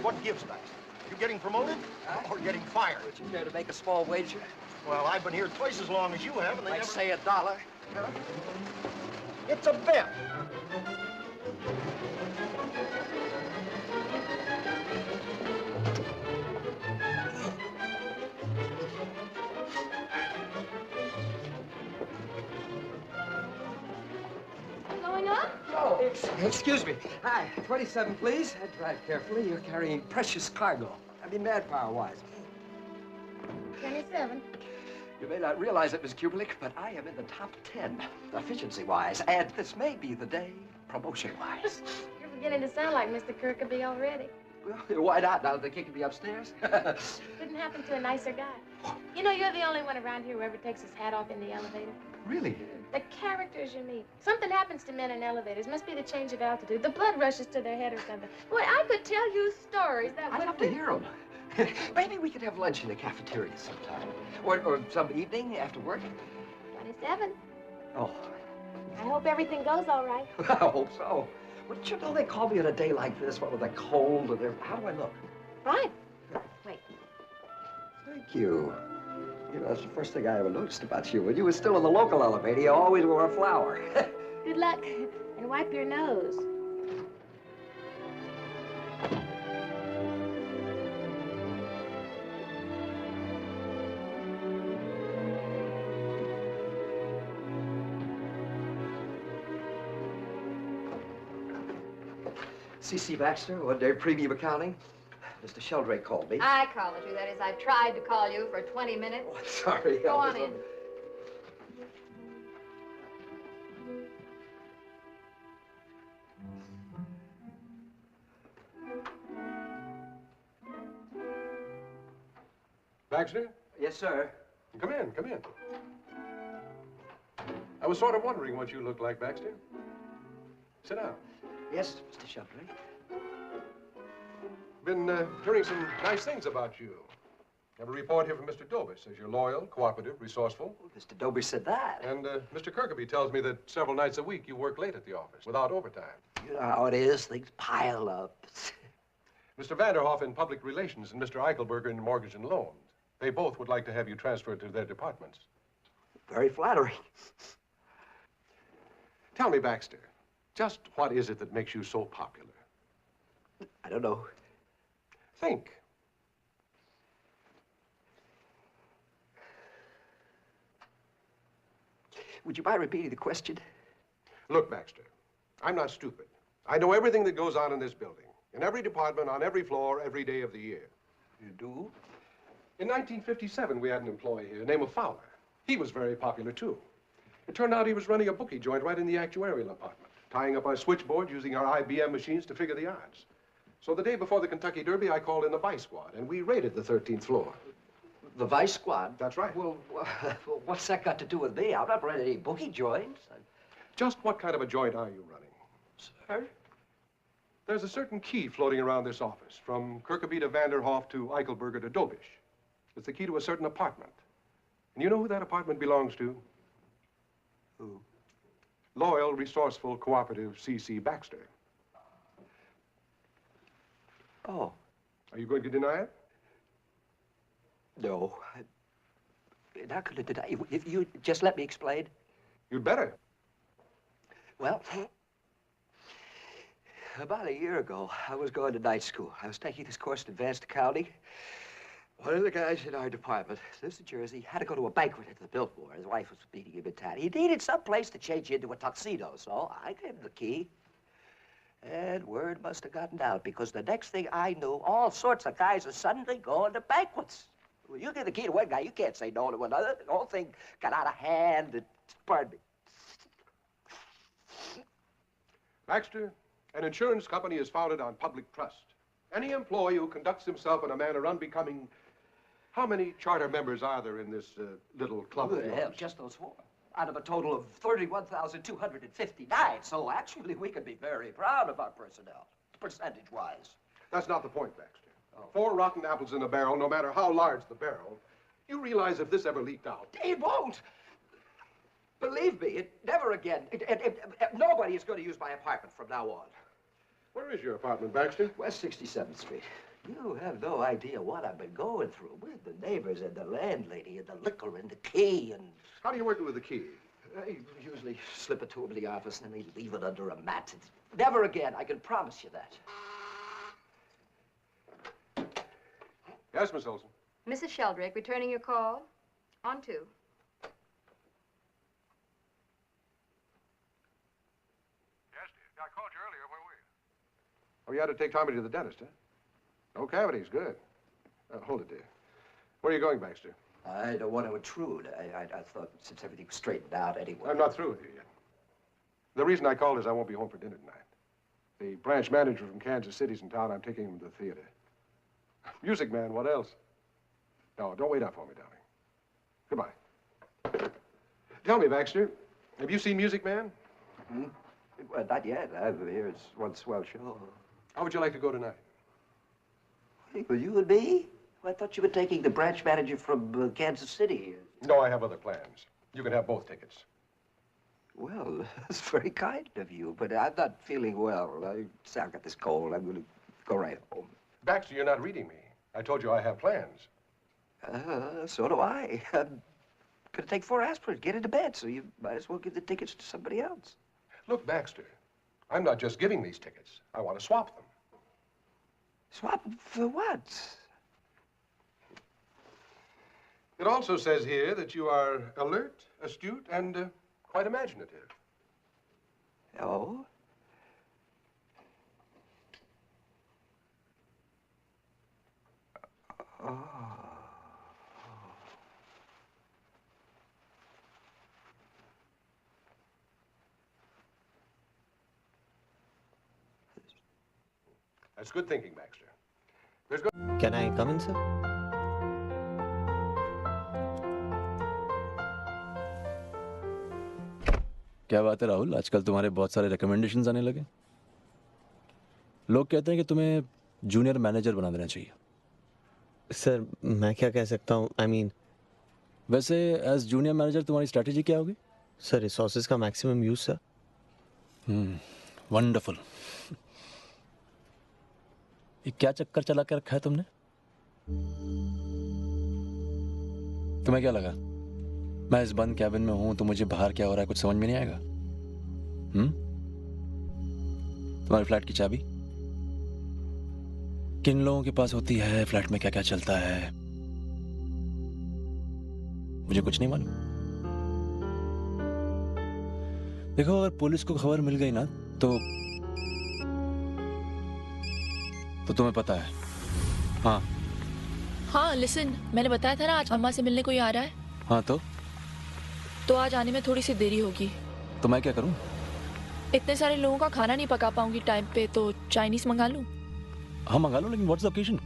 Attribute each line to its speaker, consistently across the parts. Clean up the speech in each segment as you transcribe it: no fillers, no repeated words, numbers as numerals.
Speaker 1: what gives, Baxter? You getting promoted or getting fired?
Speaker 2: Would you care to make a small wager?
Speaker 1: Well, I've been here twice as long as you have, and they
Speaker 2: Like
Speaker 1: never...
Speaker 2: say $1. Huh?
Speaker 1: It's a bet.
Speaker 3: Going up?
Speaker 2: Oh, excuse me. Hi, 27, please. Head drive carefully. You're carrying precious cargo. I mean, manpower-wise.
Speaker 3: 27.
Speaker 2: You may not realize it, Miss Kubelik, but I am in the top 10, efficiency-wise, and this may be the day, promotion-wise.
Speaker 3: You're beginning to sound like Mr. Kirkaby already.
Speaker 2: Well, why not, now that they're kicking me upstairs?
Speaker 3: Couldn't happen to a nicer guy. You know, you're the only one around here who ever takes his hat off in the elevator.
Speaker 2: Really?
Speaker 3: The characters you meet. Something happens to men in elevators. Must be the change of altitude. The blood rushes to their head or something. Boy, I could tell you stories that would...
Speaker 2: I'd love to hear them. Maybe we could have lunch in the cafeteria sometime. Or some evening after work.
Speaker 3: 27.
Speaker 2: Oh.
Speaker 3: I hope everything goes all right.
Speaker 2: I hope so. Well, don't you know they call me on a day like this, what with the cold and everything. How do I look?
Speaker 3: Fine. Wait.
Speaker 2: Thank you. You know, that's the first thing I ever noticed about you. When you were still in the local elevator, you always wore a flower.
Speaker 3: Good luck. And wipe your nose.
Speaker 2: C.C. Baxter, one-day premium accounting. Mr. Sheldrake called me.
Speaker 4: I called you. That is, I've tried to call you for 20 minutes.
Speaker 2: Oh, sorry.
Speaker 4: Go on in.
Speaker 5: Baxter?
Speaker 2: Yes, sir.
Speaker 5: Come in, come in. I was sort of wondering what you looked like, Baxter. Sit down.
Speaker 2: Yes, Mr. Sheldrake.
Speaker 5: Been hearing some nice things about you. Have a report here from Mr. Dobie. Says you're loyal, cooperative, resourceful.
Speaker 2: Well, Mr. Dobie said that.
Speaker 5: And Mr. Kirkaby tells me that several nights a week you work late at the office without overtime.
Speaker 2: You know how it is. Things pile up.
Speaker 5: Mr. Vanderhoff in public relations and Mr. Eichelberger in mortgage and loans. They both would like to have you transferred to their departments.
Speaker 2: Very flattering.
Speaker 5: Tell me, Baxter, just what is it that makes you so popular?
Speaker 2: I don't know.
Speaker 5: Think.
Speaker 2: Would you mind repeating the question?
Speaker 5: Look, Baxter, I'm not stupid. I know everything that goes on in this building, in every department, on every floor, every day of the year.
Speaker 2: You do?
Speaker 5: In 1957, we had an employee here, named Fowler. He was very popular, too. It turned out he was running a bookie joint right in the actuarial department, tying up our switchboard using our IBM machines to figure the odds. So the day before the Kentucky Derby, I called in the vice squad, and we raided the 13th floor.
Speaker 2: The vice squad?
Speaker 5: That's right.
Speaker 2: Well, what's that got to do with me? I'm not running any bookie joints.
Speaker 5: Just what kind of a joint are you running?
Speaker 2: Sir?
Speaker 5: There's a certain key floating around this office, from Kirkaby to Vanderhoff to Eichelberger to Dobish. It's the key to a certain apartment. And you know who that apartment belongs to?
Speaker 2: Who?
Speaker 5: Loyal, resourceful, cooperative C.C. Baxter.
Speaker 2: Oh.
Speaker 5: Are you going to deny it?
Speaker 2: No. I'm not going to deny it. If you just let me explain.
Speaker 5: You'd better.
Speaker 2: Well, about a year ago, I was going to night school. I was taking this course in advanced accounting. One of the guys in our department, lives in Jersey, had to go to a banquet at the Biltmore. His wife was beating him in town. He needed some place to change into a tuxedo, so I gave him the key. And word must have gotten out, because the next thing I knew, all sorts of guys are suddenly going to banquets. Well, you give the key to one guy, you can't say no to another. The whole thing got out of hand and, pardon me.
Speaker 5: Baxter, an insurance company is founded on public trust. Any employee who conducts himself in a manner unbecoming... How many charter members are there in this little club of yours?
Speaker 2: Hell, just those 4. Out of a total of 31,259. So actually, we can be very proud of our personnel, percentage-wise.
Speaker 5: That's not the point, Baxter. 4 rotten apples in a barrel, no matter how large the barrel. You realize if this ever leaked out...
Speaker 2: It won't. Believe me, it never again. Nobody is going to use my apartment from now on.
Speaker 5: Where is your apartment, Baxter?
Speaker 2: West 67th Street. You have no idea what I've been going through with the neighbors and the landlady and the liquor and the key and...
Speaker 5: How do you work it with the key?
Speaker 2: I usually slip it to them in the office and then they leave it under a mat. Never again, I can promise you that.
Speaker 5: Yes, Miss Olson.
Speaker 4: Mrs. Sheldrake, returning your call. On to.
Speaker 5: Yes, dear. I called you earlier. Where were you? Oh, you had to take Tommy to the dentist, huh? No cavities. Good. Hold it, dear. Where are you going, Baxter?
Speaker 2: I don't want to intrude. I thought since everything was straightened out anyway.
Speaker 5: I'm not through with you yet. The reason I called is I won't be home for dinner tonight. The branch manager from Kansas City's in town. I'm taking him to the theater. Music Man, what else? No, don't wait up for me, darling. Goodbye. Tell me, Baxter, have you seen Music Man?
Speaker 2: Hmm? Well, not yet. I've heard it's one swell show.
Speaker 5: How would you like to go tonight?
Speaker 2: Hey, well, you and me? Well, I thought you were taking the branch manager from Kansas City.
Speaker 5: No, I have other plans. You can have both tickets.
Speaker 2: Well, that's very kind of you, but I'm not feeling well. I've got this cold. I'm going to go right home.
Speaker 5: Baxter, you're not reading me. I told you I have plans.
Speaker 2: So do I. I'm going to take 4 aspirin, get into bed, so you might as well give the tickets to somebody else.
Speaker 5: Look, Baxter, I'm not just giving these tickets. I want to swap them.
Speaker 2: Swap them for what?
Speaker 5: It also says here that you are alert, astute, and quite imaginative.
Speaker 2: Oh? Oh.
Speaker 5: That's good thinking, Baxter. There's good...
Speaker 6: Can I come in, sir?
Speaker 7: क्या बात है राहुल, आजकल तुम्हारे बहुत सारे recommendations आने लगे। लोग कहते हैं कि तुम्हें जूनियर मैनेजर बना देना चाहिए।
Speaker 6: सर मैं क्या कह सकता हूँ, आई मीन
Speaker 7: वैसे एज जूनियर मैनेजर तुम्हारी स्ट्रैटेजी क्या होगी?
Speaker 6: सर रिसोर्सेज का मैक्सिमम यूज सर।
Speaker 7: वंडरफुल। ये क्या चक्कर चला के रखा है तुमने? तुम्हें क्या लगा मैं इस बंद कैबिन में हूं तो मुझे बाहर क्या हो रहा है कुछ समझ में नहीं आएगा? तुम्हारे फ्लैट की चाबी किन लोगों के पास होती है? फ्लैट में क्या क्या चलता है मुझे कुछ नहीं मालूम। देखो अगर पुलिस को खबर मिल गई ना तो तुम्हें पता है।
Speaker 8: हाँ लिसन, मैंने बताया था ना आज अम्मा से मिलने कोई आ रहा है।
Speaker 7: हाँ
Speaker 8: तो आज आने में थोड़ी सी देरी होगी।
Speaker 7: तो मैं क्या करूं?
Speaker 8: इतने सारे लोगों का खाना नहीं पका पाऊंगी टाइम पे, तो चाइनीज मंगा लूं।
Speaker 7: हाँ मंगा लो, लेकिन व्हाट्स द ओकेजन?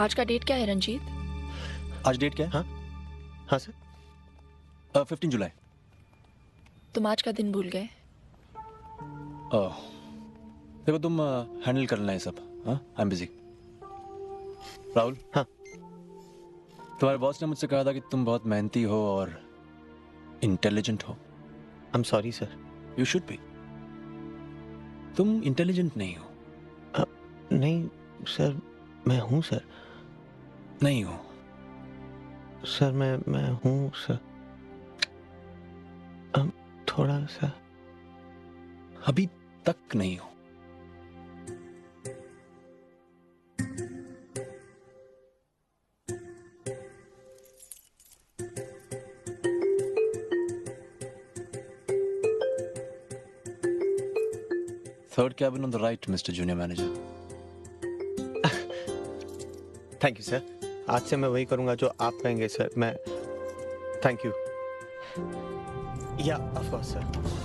Speaker 8: आज का डेट क्या है रंजीत?
Speaker 7: आज डेट क्या है?
Speaker 6: हाँ सर
Speaker 7: 15 जुलाई।
Speaker 8: तुम आज का दिन भूल गए।
Speaker 7: देखो तुम हैंडल कर लेना ये सब। हाँ आई एम बिजी। राहुल।
Speaker 6: हाँ
Speaker 7: तुम्हारे बॉस ने मुझसे कहा था कि तुम बहुत मेहनती हो और इंटेलिजेंट हो।
Speaker 6: I am sorry sir.
Speaker 7: You should be. तुम इंटेलिजेंट नहीं हो।
Speaker 6: नहीं सर, मैं हूँ सर।
Speaker 7: नहीं हो
Speaker 6: सर, मैं हूँ सर। थोड़ा सा।
Speaker 7: अभी तक नहीं हो। Third cabin on the right, Mr. Junior Manager.
Speaker 6: Thank you sir. आज से मैं वही करूँगा जो आप कहेंगे सर। मैं थैंक यू। या ऑफ कोर्स सर।